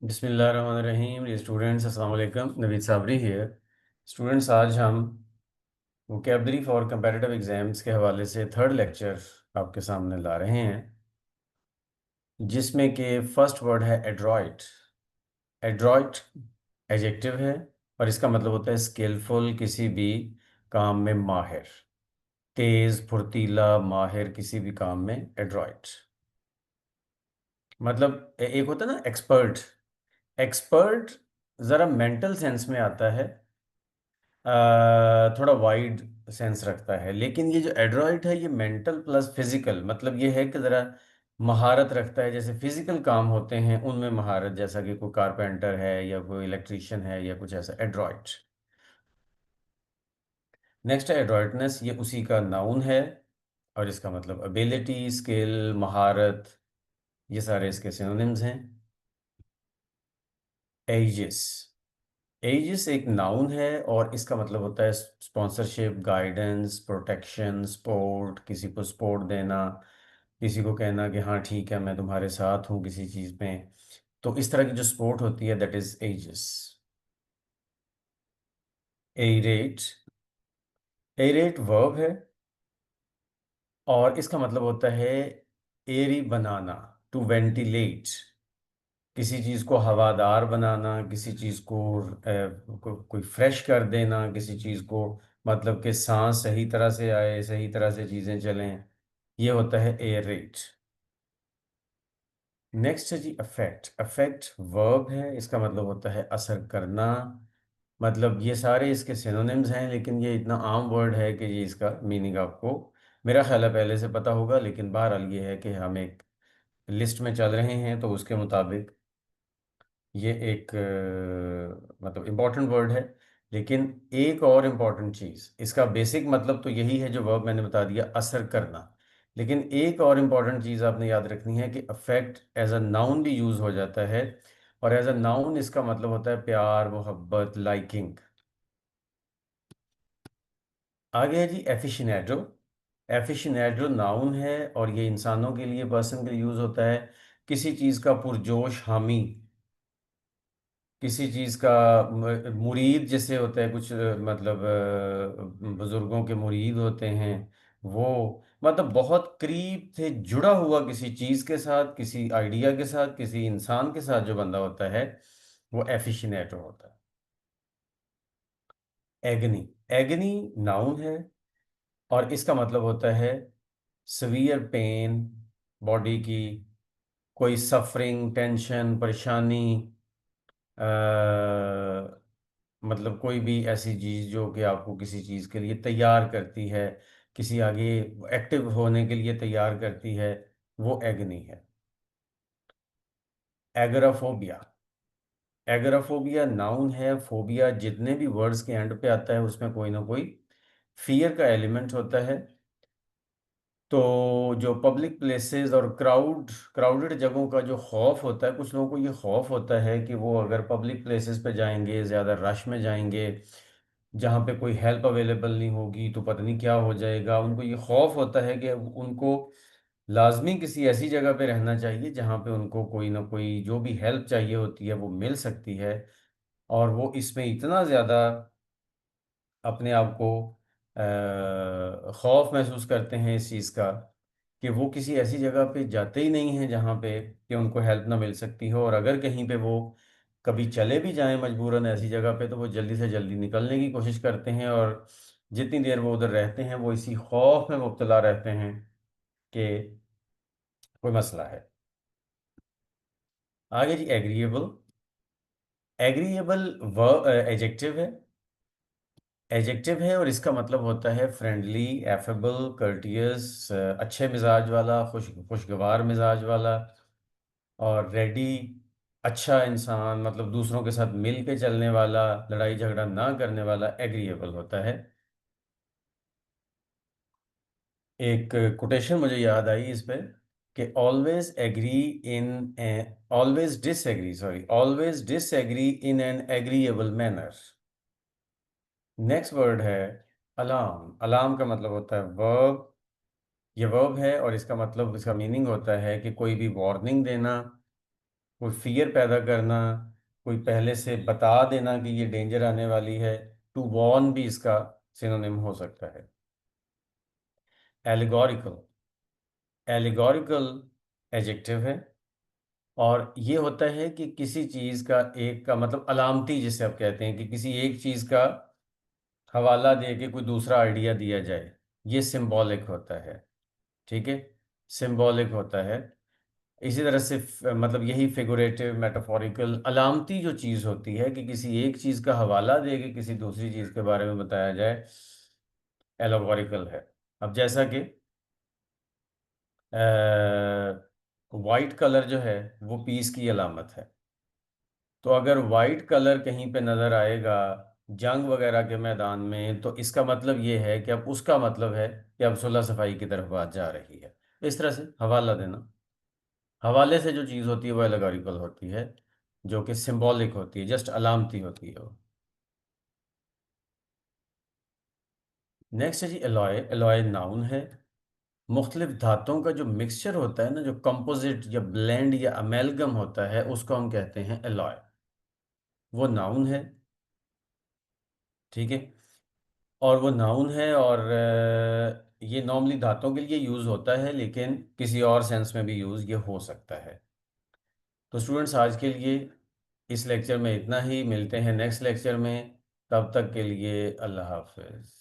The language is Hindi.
बिस्मिल्लाहिर्रहमानिर्रहीम स्टूडेंट्स अस्सलाम वालेकुम। नवीद साबरी हियर। स्टूडेंट्स, आज हम वोकेबलरी फॉर कंपैरेटिव एग्जाम्स के हवाले से थर्ड लेक्चर आपके सामने ला रहे हैं, जिसमें कि फर्स्ट वर्ड है एड्रॉइट। एड्रॉइट एडजेक्टिव है और इसका मतलब होता है स्किलफुल, किसी भी काम में माहिर, तेज़, फुर्तीला, माहिर किसी भी काम में एड्रॉइट। मतलब एक होता है ना एक्सपर्ट। एक्सपर्ट ज़रा मेंटल सेंस में आता है, थोड़ा वाइड सेंस रखता है, लेकिन ये जो एड्रॉइड है ये मेंटल प्लस फिजिकल, मतलब ये है कि ज़रा महारत रखता है। जैसे फिजिकल काम होते हैं उनमें महारत, जैसा कि कोई कारपेंटर है या कोई इलेक्ट्रिशियन है या कुछ ऐसा, एड्रॉइड। नेक्स्ट है एड्रॉइडनेस, ये उसी का नाउन है और इसका मतलब एबिलिटी, स्किल, महारत, ये सारे इसके सिनोनिम्स हैं। एजिस। एजिस एक नाउन है और इसका मतलब होता है स्पॉन्सरशिप, गाइडेंस, प्रोटेक्शन, सपोर्ट, किसी को सपोर्ट देना, किसी को कहना कि हाँ ठीक है मैं तुम्हारे साथ हूँ किसी चीज़ में। तो इस तरह की जो सपोर्ट होती है that is aegis. Aerate. Aerate verb है और इसका मतलब होता है एरी बनाना, टू वेंटिलेट, किसी चीज़ को हवादार बनाना, किसी चीज़ कोई फ्रेश कर देना, किसी चीज़ को, मतलब कि सांस सही तरह से आए, सही तरह से चीज़ें चलें, ये होता है एयर रेट। नेक्स्ट है जी अफेक्ट। अफेक्ट वर्ब है, इसका मतलब होता है असर करना। मतलब ये सारे इसके सिनोनिम्स हैं, लेकिन ये इतना आम वर्ड है कि ये इसका मीनिंग आपको मेरा ख्याल है पहले से पता होगा, लेकिन बहरहाल ये है कि हम एक लिस्ट में चल रहे हैं तो उसके मुताबिक ये एक मतलब इम्पॉर्टेंट वर्ड है। लेकिन एक और इम्पॉर्टेंट चीज़, इसका बेसिक मतलब तो यही है जो वर्ब मैंने बता दिया, असर करना। लेकिन एक और इम्पॉर्टेंट चीज़ आपने याद रखनी है कि अफेक्ट एज अ नाउन भी यूज़ हो जाता है, और एज अ नाउन इसका मतलब होता है प्यार, मोहब्बत, लाइकिंग। आगे है जी एफिशिनेटो। एफिशिनेटो नाउन है और ये इंसानों के लिए, पर्सन के लिए यूज़ होता है, किसी चीज़ का पुरजोश हामी, किसी चीज़ का मुरीद जैसे होता है कुछ, मतलब बुजुर्गों के मुरीद होते हैं वो, मतलब बहुत करीब से जुड़ा हुआ किसी चीज़ के साथ, किसी आइडिया के साथ, किसी इंसान के साथ जो बंदा होता है वो एफिशिनेटो होता है। एग्नी। एग्नी नाउन है और इसका मतलब होता है सवियर पेन, बॉडी की कोई सफरिंग, टेंशन, परेशानी, मतलब कोई भी ऐसी चीज़ जो कि आपको किसी चीज़ के लिए तैयार करती है, किसी आगे एक्टिव होने के लिए तैयार करती है, वो एग्नी है। एगराफोबिया। एगराफोबिया नाउन है। फोबिया जितने भी वर्ड्स के एंड पे आता है उसमें कोई ना कोई फियर का एलिमेंट होता है। तो जो पब्लिक प्लेसेस और क्राउडेड जगहों का जो खौफ होता है, कुछ लोगों को ये खौफ होता है कि वो अगर पब्लिक प्लेसेस पे जाएंगे, ज़्यादा रश में जाएंगे, जहाँ पे कोई हेल्प अवेलेबल नहीं होगी तो पता नहीं क्या हो जाएगा। उनको ये खौफ होता है कि उनको लाजमी किसी ऐसी जगह पे रहना चाहिए जहाँ पे उनको कोई ना कोई जो भी हेल्प चाहिए होती है वो मिल सकती है, और वो इसमें इतना ज़्यादा अपने आप को खौफ महसूस करते हैं इस चीज़ का कि वो किसी ऐसी जगह पे जाते ही नहीं हैं जहाँ पे कि उनको हेल्प ना मिल सकती हो, और अगर कहीं पे वो कभी चले भी जाएं मजबूरन ऐसी जगह पे तो वो जल्दी से जल्दी निकलने की कोशिश करते हैं, और जितनी देर वो उधर रहते हैं वो इसी खौफ में मुब्तला रहते हैं कि कोई मसला है। आगे जी एग्रीएबल। एग्रीएबल एजेक्टिव है। एजेक्टिव है और इसका मतलब होता है फ्रेंडली, एफेबल, कर्टियस, अच्छे मिजाज वाला, खुशगवार मिजाज वाला, और रेडी, अच्छा इंसान, मतलब दूसरों के साथ मिल के चलने वाला, लड़ाई झगड़ा ना करने वाला, एग्रीएबल होता है। एक कोटेशन मुझे याद आई इस पे कि always agree in always disagree, sorry, always disagree in an agreeable manner. Next word है अलार्म। अलार्म का मतलब होता है वर्ब। ये वर्ब है और इसका मतलब, इसका मीनिंग होता है कि कोई भी वार्निंग देना, कोई फियर पैदा करना, कोई पहले से बता देना कि ये डेंजर आने वाली है। टू वॉर्न भी इसका सिनोनिम हो सकता है। एलिगोरिकल, एलिगोरिकल एजेक्टिव है, और ये होता है कि किसी चीज़ का एक का मतलब अलामती, जिसे आप कहते हैं कि किसी एक चीज़ का हवाला दे के कोई दूसरा आइडिया दिया जाए, ये सिंबॉलिक होता है। ठीक है, सिंबॉलिक होता है। इसी तरह से मतलब यही फिगुरेटिव मेटाफोरिकल अलामती जो चीज़ होती है कि किसी एक चीज़ का हवाला दे के किसी दूसरी चीज़ के बारे में बताया जाए, एलोगोरिकल है। अब जैसा कि वाइट कलर जो है वो पीस की अलामत है, तो अगर वाइट कलर कहीं पे नज़र आएगा जंग वगैरह के मैदान में, तो इसका मतलब ये है कि अब उसका मतलब है कि अब सुलह सफाई की तरफ बात जा रही है। इस तरह से हवाला देना, हवाले से जो चीज़ होती है वो एलेगोरिकल होती है, जो कि सिंबॉलिक होती है, जस्ट अलामती होती है वो। नेक्स्ट है जी एलॉय। एलॉय नाउन है। मुख्तलिफ धातुओं का जो मिक्सचर होता है ना, जो कंपोजिट या ब्लेंड या अमेलगम होता है, उसको हम कहते हैं एलॉय। वो नाउन है। ठीक है, और वो नाउन है, और ये नॉर्मली धातुओं के लिए यूज़ होता है, लेकिन किसी और सेंस में भी यूज़ ये हो सकता है। तो स्टूडेंट्स, आज के लिए इस लेक्चर में इतना ही। मिलते हैं नेक्स्ट लेक्चर में। तब तक के लिए अल्लाह हाफिज़।